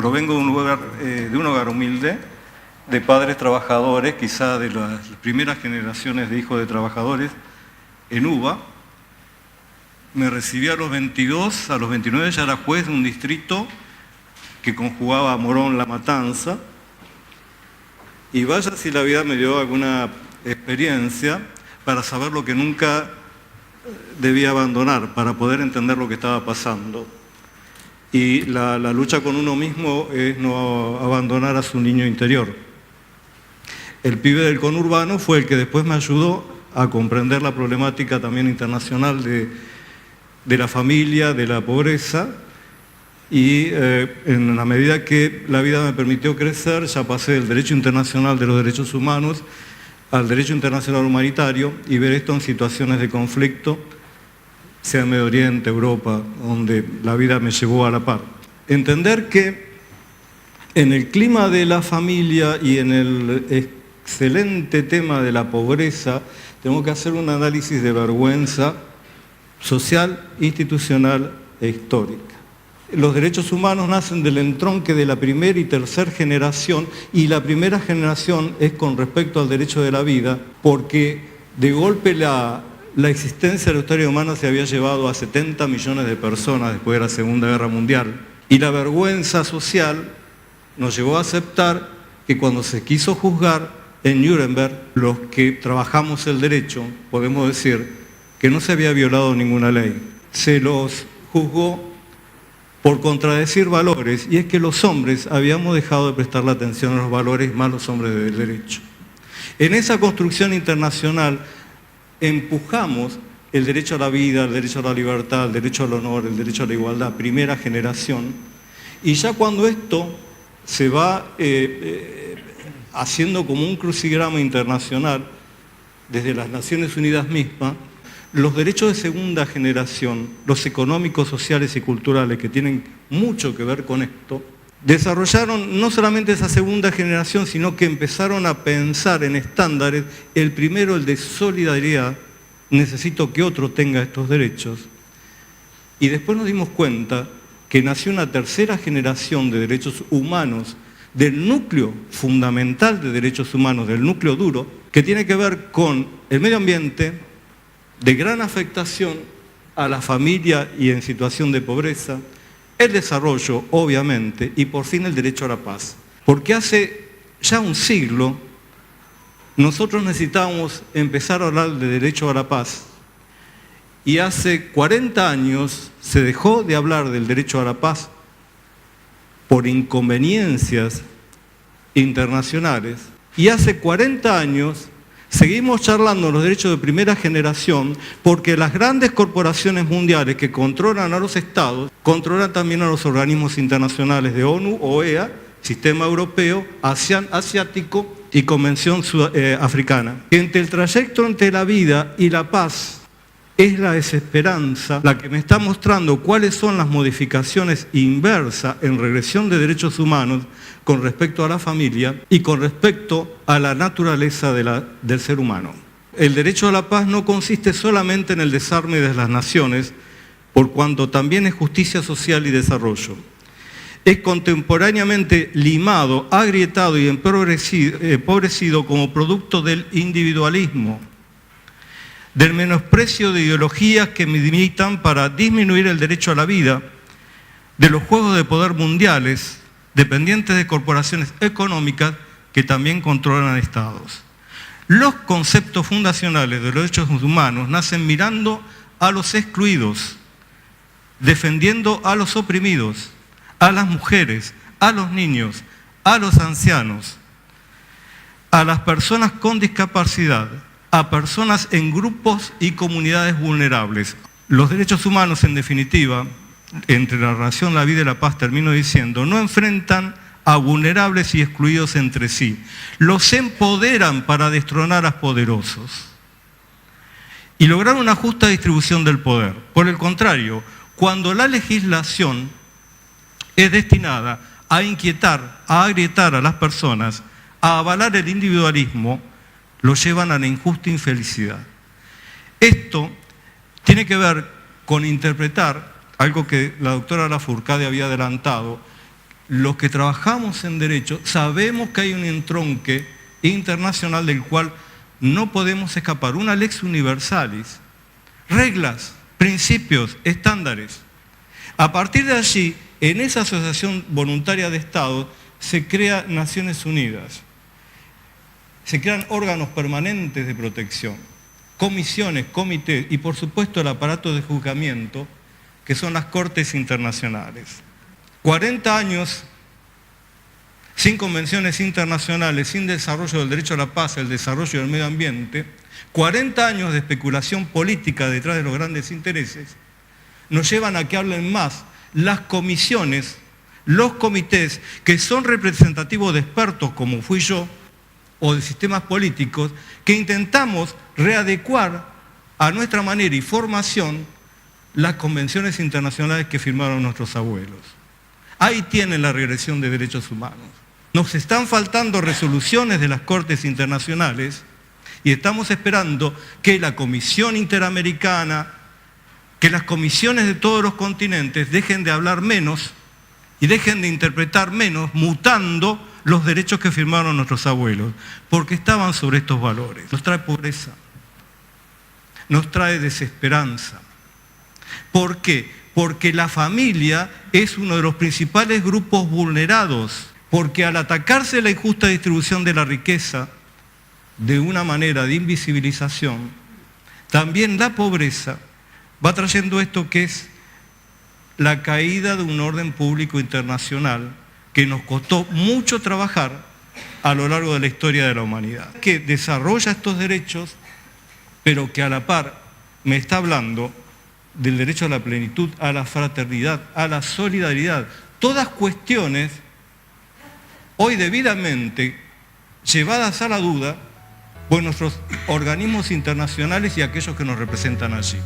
provengo de un hogar humilde, de padres trabajadores, quizá de las primeras generaciones de hijos de trabajadores en UBA. Me recibí a los 22, a los 29 ya era juez de un distrito que conjugaba Morón, La Matanza. Y vaya si la vida me dio alguna experiencia para saber lo que nunca debía abandonar, para poder entender lo que estaba pasando. Y la lucha con uno mismo es no abandonar a su niño interior. El pibe del conurbano fue el que después me ayudó a comprender la problemática también internacional de la familia, de la pobreza, y en la medida que la vida me permitió crecer, ya pasé del derecho internacional de los derechos humanos al derecho internacional humanitario y ver esto en situaciones de conflicto, sea en Medio Oriente, Europa, donde la vida me llevó a la par. Entender que en el clima de la familia y en el excelente tema de la pobreza, tengo que hacer un análisis de vergüenza social, institucional e histórica. Los derechos humanos nacen del entronque de la primera y tercera generación, y la primera generación es con respecto al derecho de la vida, porque de golpe la existencia de la historia humana se había llevado a 70 millones de personas después de la Segunda Guerra Mundial, y la vergüenza social nos llevó a aceptar que cuando se quiso juzgar en Nuremberg, los que trabajamos el derecho, podemos decir que no se había violado ninguna ley. Se los juzgó por contradecir valores, y es que los hombres habíamos dejado de prestar la atención a los valores, más los hombres del derecho. En esa construcción internacional empujamos el derecho a la vida, el derecho a la libertad, el derecho al honor, el derecho a la igualdad, primera generación, y ya cuando esto se va haciendo como un crucigrama internacional desde las Naciones Unidas mismas, los derechos de segunda generación, los económicos, sociales y culturales que tienen mucho que ver con esto, desarrollaron no solamente esa segunda generación, sino que empezaron a pensar en estándares. El primero, el de solidaridad, necesito que otro tenga estos derechos. Y después nos dimos cuenta que nació una tercera generación de derechos humanos, del núcleo fundamental de derechos humanos, del núcleo duro, que tiene que ver con el medio ambiente, de gran afectación a la familia y en situación de pobreza, el desarrollo, obviamente, y por fin el derecho a la paz. Porque hace ya un siglo nosotros necesitábamos empezar a hablar de derecho a la paz, y hace 40 años se dejó de hablar del derecho a la paz por inconveniencias internacionales, y hace 40 años seguimos charlando de los derechos de primera generación porque las grandes corporaciones mundiales que controlan a los estados, controlan también a los organismos internacionales de ONU, OEA, Sistema Europeo, ASEAN, Asiático y Convención Africana. Entre el trayecto entre la vida y la paz es la desesperanza la que me está mostrando cuáles son las modificaciones inversas en regresión de derechos humanos con respecto a la familia y con respecto a la naturaleza del ser humano. El derecho a la paz no consiste solamente en el desarme de las naciones, por cuanto también es justicia social y desarrollo. Es contemporáneamente limado, agrietado y empobrecido como producto del individualismo, del menosprecio de ideologías que militan para disminuir el derecho a la vida, de los juegos de poder mundiales, dependientes de corporaciones económicas que también controlan estados. Los conceptos fundacionales de los derechos humanos nacen mirando a los excluidos, defendiendo a los oprimidos, a las mujeres, a los niños, a los ancianos, a las personas con discapacidad, a personas en grupos y comunidades vulnerables. Los derechos humanos, en definitiva, entre la relación, la vida y la paz, termino diciendo, no enfrentan a vulnerables y excluidos entre sí. Los empoderan para destronar a los poderosos y lograr una justa distribución del poder. Por el contrario, cuando la legislación es destinada a inquietar, a agrietar a las personas, a avalar el individualismo, lo llevan a la injusta infelicidad. Esto tiene que ver con interpretar algo que la doctora Lafourcade había adelantado, los que trabajamos en derecho sabemos que hay un entronque internacional del cual no podemos escapar. Una lex universalis, reglas, principios, estándares. A partir de allí, en esa asociación voluntaria de Estados, se crean Naciones Unidas. Se crean órganos permanentes de protección, comisiones, comités y por supuesto el aparato de juzgamiento, que son las Cortes Internacionales. 40 años sin convenciones internacionales, sin desarrollo del derecho a la paz, el desarrollo del medio ambiente, 40 años de especulación política detrás de los grandes intereses, nos llevan a que hablen más las comisiones, los comités, que son representativos de expertos como fui yo, o de sistemas políticos, que intentamos readecuar a nuestra manera y formación las convenciones internacionales que firmaron nuestros abuelos. Ahí tienen la regresión de derechos humanos. Nos están faltando resoluciones de las Cortes Internacionales y estamos esperando que la Comisión Interamericana, que las comisiones de todos los continentes dejen de hablar menos y dejen de interpretar menos, mutando los derechos que firmaron nuestros abuelos, porque estaban sobre estos valores. Nos trae pobreza, nos trae desesperanza. ¿Por qué? Porque la familia es uno de los principales grupos vulnerados, porque al atacarse la injusta distribución de la riqueza de una manera de invisibilización, también la pobreza va trayendo esto que es la caída de un orden público internacional que nos costó mucho trabajar a lo largo de la historia de la humanidad, que desarrolla estos derechos, pero que a la par me está hablando del derecho a la plenitud, a la fraternidad, a la solidaridad, todas cuestiones hoy debidamente llevadas a la duda por nuestros organismos internacionales y aquellos que nos representan allí.